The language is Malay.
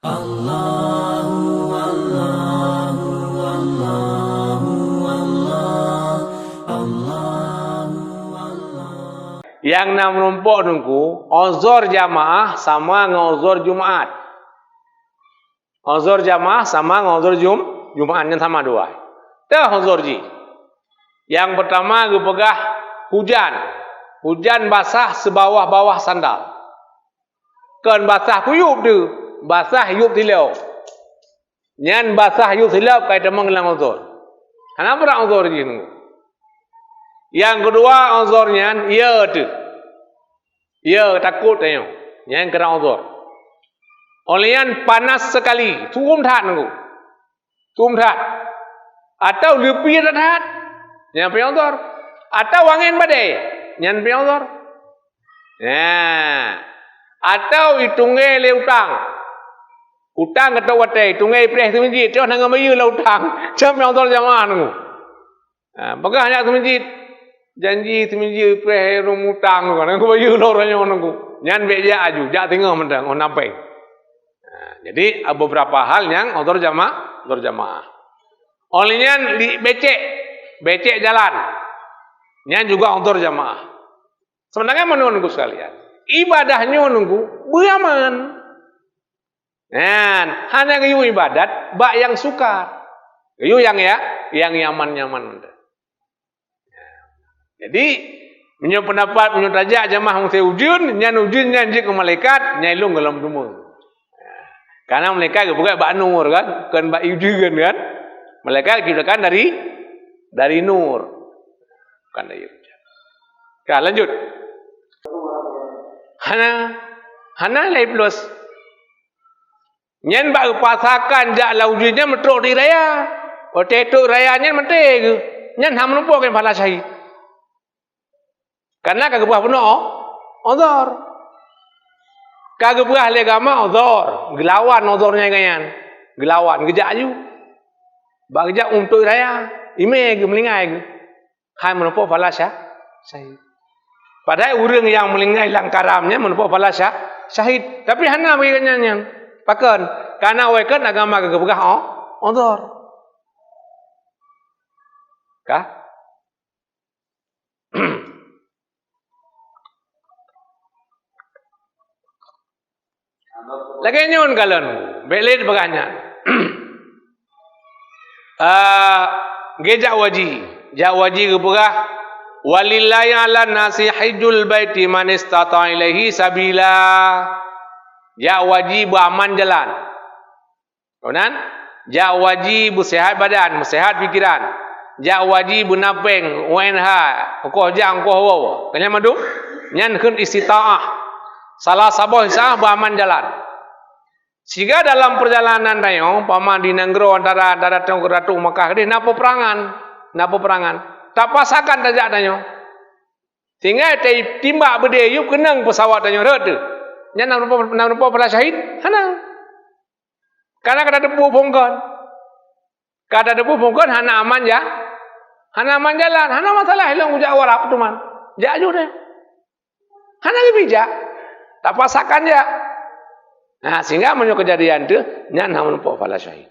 Allahu Allahu Allahu Allahu Allah. Yang nak menumpuk nunggu uzur jamaah sama dengan uzur Jumaat. Uzur jamaah sama dengan uzur Jumaat yang sama dua. Dah uzur ji. Yang pertama gue pegah hujan. Hujan basah sebawah-bawah sandal. Kan basah kuyup tu. Basah yub tilau. Nyan basah yub tilau kait demang lang uzur. Kenapa nak uzur ji nunggu? Yang kedua uzurnya ia tu. Ia takut tanya. Yang kena uzur. Olian panas sekali, tum that nunggu. Tum that. Atau lebih that. Yang pergi uzur. Atau angin badai. Yang pergi uzur. Nah. Atau itungai le utang. Utang kata watai, itungai preh tu masjid. Dia nak ngayu le utang. Jam pergi uzur jamaah nunggu. Bagah hanya tu masjid. Janji semiji preh rumutang kan aku bayu loranya onku nyan beja aju jak tengah mendang on apa jadi beberapa hal yang uzur jamaah olehnya di becek jalan nyan juga uzur jamaah sebenarnya menunggu sekalian ibadahnya nunggu beraman nyan hanya gayu ibadat bak yang sukar gayu yang nyaman jadi, menurut pendapat, menurut tajak jamaah mesti ujun je ke malaikat, nyai long dalam rumah. Karena malaikat bukan bak nur kan, bukan bak ujun kan. Malaikat diciptakan dari nur. Bukan dari ujun. Oke, lanjut. Hana lai plus. Nyan bak pasakan jak la ujunnya metrok di raya. Otetuk rayanya mentek ke. Nyan ham lupa kan pahala syahid. Karena kagak buah penuh, uzur. Kagak buah legama uzur. Gelawan uzurnya kanyan. Gelawan gejak ju. Bak gejak untuk raya. Ime ke melingai ke. Hai menumpuk pahala syahid. Padahal orang yang melingai langkaramnya menumpuk pahala syahid. Tapi hana bagi kanyan. Pakan. Karena wekan agama kagak buah uzur. Kah? Lagi nyon kalon, belit baganya. Gejak waji ke pegah. Walillahi ala nasi hijjul baiti man istata ilaihi sabila. Jak wajib beraman jalan. Kemudian, jak wajib sehat badan, sehat fikiran. Jak wajib napeng, UNH, kokoh jang kokoh waw. Kanya madu? Nyan kun istita'ah. Salah sabah sah beraman jalan. Sehingga dalam perjalanan tayo, paman di negro antara Ratu Makkah dia napa perangan. Tak pasakan tajak tayo. Sehingga timbak berdayup kenang pesawat tayo rada. Nya nampa pada syahid, hana. Karena kata debu bongkon. Kata debu bongkon hana aman ya. Hana aman jalan, hana masalah hilang ujak warap tu man. Jak ju deh. Hana bijak. Tak pasakan ya. Nah, sehingga menurut kejadian itu nyan hamun po fala syahid.